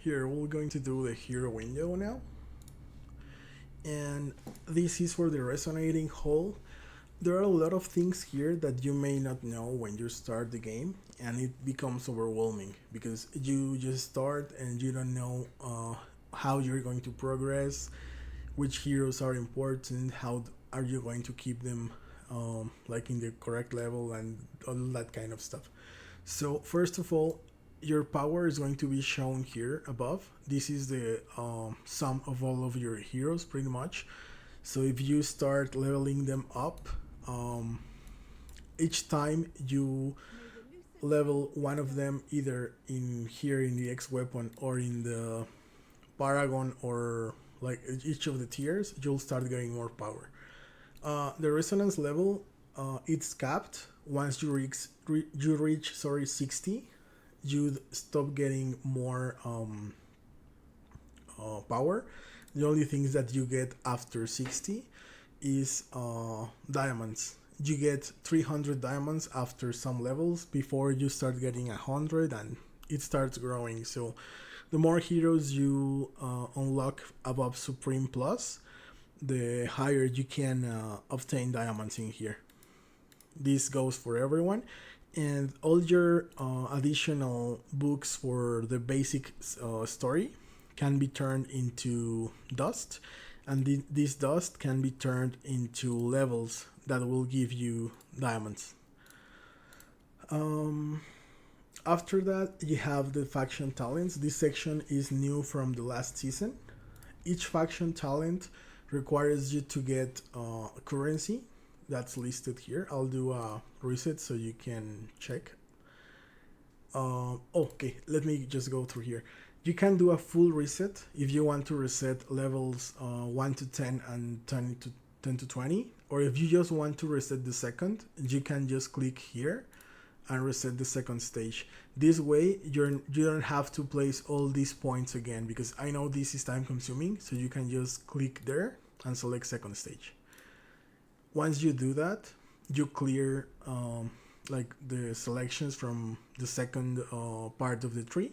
Here we're going to do the hero window now, and this is for the resonating hole. There are a lot of things here that you may not know when you start the game, and it becomes overwhelming because you just start and you don't know how you're going to progress, which heroes are important, how are you going to keep them like in the correct level, and all that kind of stuff. So first of all, your power is going to be shown here above. This is the sum of all of your heroes pretty much. So if you start leveling them up, um, each time you level one of them, either in here in the X weapon or in the Paragon, or like each of the tiers, you'll start getting more power. The resonance level, it's capped. Once you reach 60, you stop getting more power. The only things that you get after 60 is diamonds. You get 300 diamonds after some levels before you start getting 100, and it starts growing. So the more heroes you unlock above Supreme Plus, the higher you can obtain diamonds in here. This goes for everyone, and all your additional books for the basic story can be turned into dust, and this dust can be turned into levels that will give you diamonds. Um, After that, you have the faction talents. This section is new from the last season. Each faction talent requires you to get currency that's listed here. I'll do a reset so you can check. Okay, let me just go through here. You can do a full reset if you want to reset levels 1 to 10 and 10 to 20, or if you just want to reset the second, you can just click here and reset the second stage. This way you don't have to place all these points again, because I know this is time consuming, so you can just click there and select second stage. Once you do that, you clear like the selections from the second part of the tree,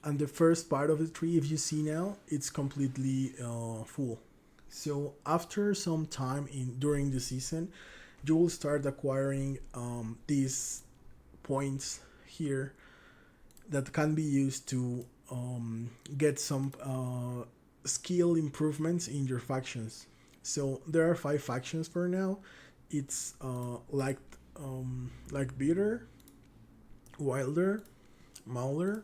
and the first part of the tree, if you see now, it's completely full. So after some time during the season, you will start acquiring these points here that can be used to get some skill improvements in your factions. So there are 5 factions for now. It's like Bitter, Wilder, Mauler,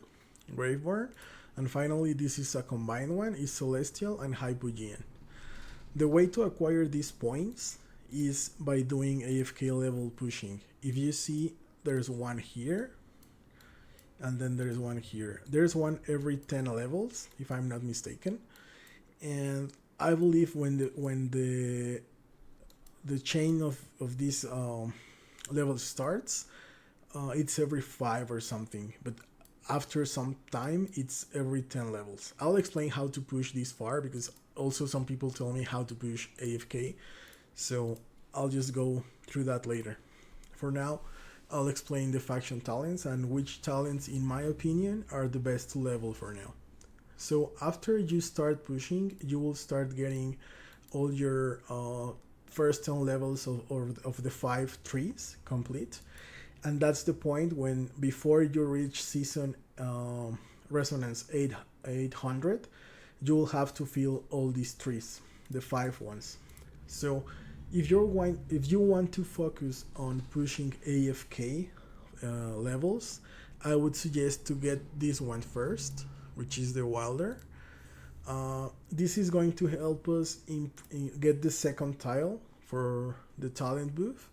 Graveborn, and finally this is a combined one, is Celestial and Hypogean. The way to acquire these points is by doing AFK level pushing. If you see, there's one here, and then there's one here. There's one every 10 levels, if I'm not mistaken. And I believe when the chain of this level starts, it's every 5 or something. But after some time, it's every 10 levels. I'll explain how to push this far, because also some people tell me how to push AFK. So I'll just go through that later. For now, I'll explain the faction talents and which talents, in my opinion, are the best to level for now. So after you start pushing, you will start getting all your first 10 levels of the 5 trees complete. And that's the point when, before you reach season resonance 800, you will have to fill all these trees, the 5 ones. So if you want to focus on pushing AFK levels, I would suggest to get this one first, which is the Wilder. This is going to help us get the second tile for the talent buff,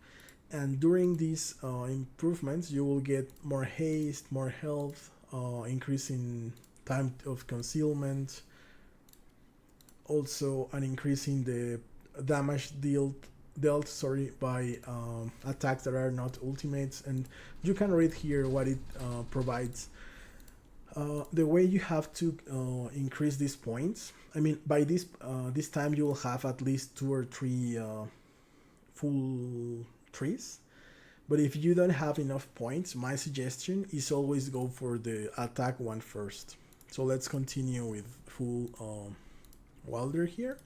and during these improvements you will get more haste, more health, increase in time of concealment, also an increase in the damage dealt by attacks that are not ultimates, and you can read here what it provides. The way you have to increase these points, I mean, by this time you will have at least 2 or 3 full trees. But if you don't have enough points, my suggestion is always go for the attack one first. So let's continue with full Wilder here.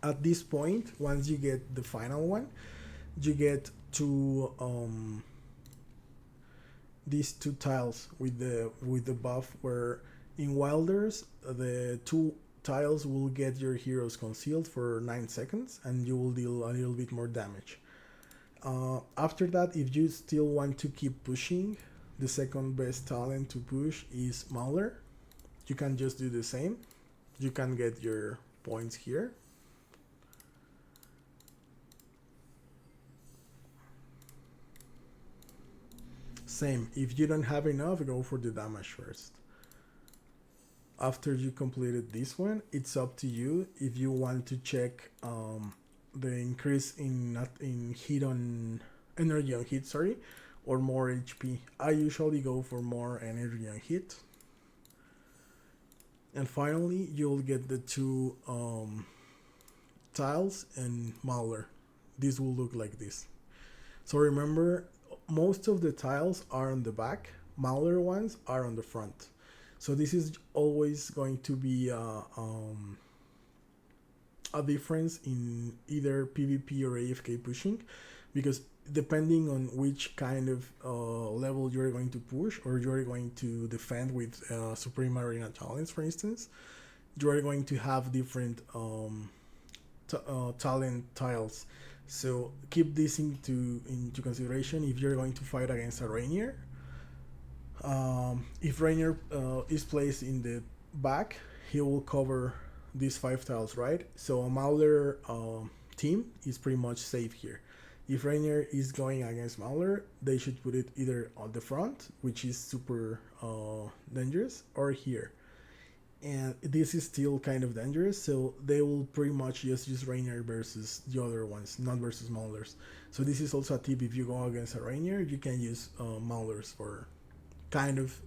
At this point, once you get the final one, you get these two tiles with the buff, where in Wilders the two tiles will get your heroes concealed for 9 seconds and you will deal a little bit more damage. After that, if you still want to keep pushing, the second best talent to push is Mauler. You can just do the same. You can get your points here. Same, if you don't have enough, go for the damage first. After you completed this one, it's up to you if you want to check the increase in hit on energy on hit, sorry, or more HP. I usually go for more energy on hit. And finally, you'll get the two tiles and Mauler. This will look like this. So remember, most of the tiles are on the back, Mauler ones are on the front. So this is always going to be a difference in either PvP or AFK pushing, because depending on which kind of level you're going to push or you're going to defend with Supreme Arena talents, for instance, you're going to have different talent tiles. So keep this into consideration if you're going to fight against a Rainier. If Rainier is placed in the back, he will cover these 5 tiles, right? So a Mauler team is pretty much safe here. If Rainier is going against Mauler, they should put it either on the front, which is super dangerous, or here. And this is still kind of dangerous, so they will pretty much just use Rainier versus the other ones, not versus Maulers. So this is also a tip: if you go against a Rainier, you can use Maulers for kind of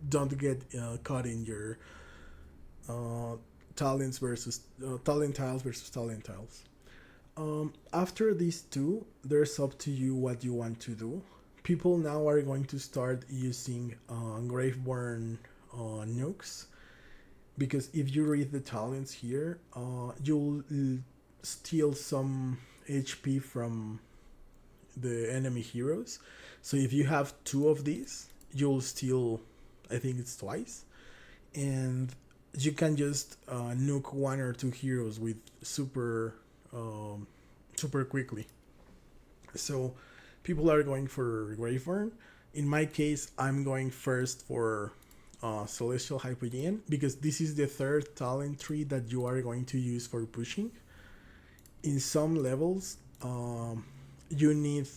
don't get caught in your talents versus talent tiles versus talent tiles. After these two, there's up to you what you want to do. People now are going to start using Graveborn nukes, because if you read the talents here, you'll steal some HP from the enemy heroes. So if you have 2 of these, you'll steal, I think it's twice, and you can just nuke 1 or 2 heroes with super quickly. So people are going for Graveborn. In my case, I'm going first for Celestial Hypogean, because this is the 3rd talent tree that you are going to use for pushing. In some levels, you need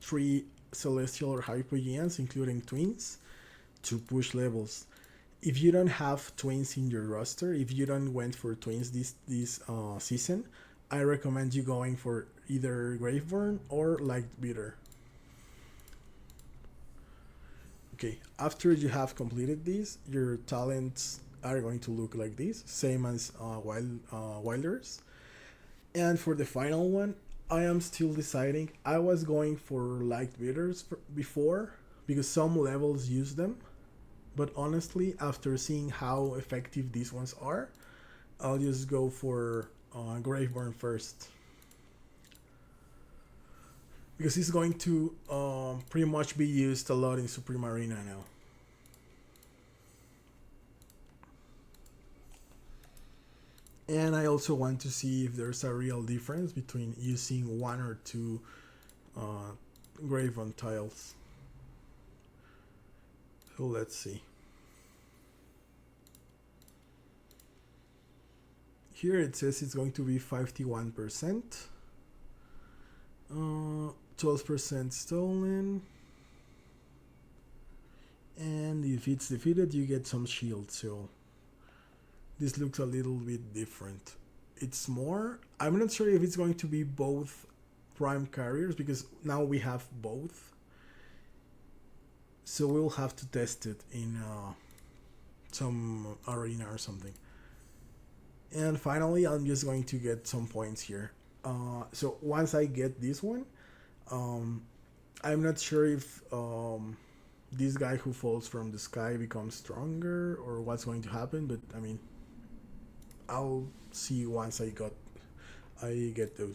3 Celestial or Hypogeans, including twins, to push levels. If you don't have twins in your roster, if you don't went for twins this season, I recommend you going for either Graveborn or Lightbeater. Okay, after you have completed these, your talents are going to look like this, same as Wilders. And for the final one, I am still deciding. I was going for Lightbeaters before, because some levels use them. But honestly, after seeing how effective these ones are, I'll just go for Graveborn first, because it's going to pretty much be used a lot in Supreme Arena now. And I also want to see if there's a real difference between using 1 or 2 Graveborn tiles. So let's see. Here it says it's going to be 51%, 12% stolen, and if it's defeated, you get some shield. So this looks a little bit different. It's more, I'm not sure if it's going to be both prime carriers, because now we have both. So we'll have to test it in some arena or something. And finally, I'm just going to get some points here. So once I get this one, I'm not sure if this guy who falls from the sky becomes stronger or what's going to happen. But I mean, I'll see once I get those.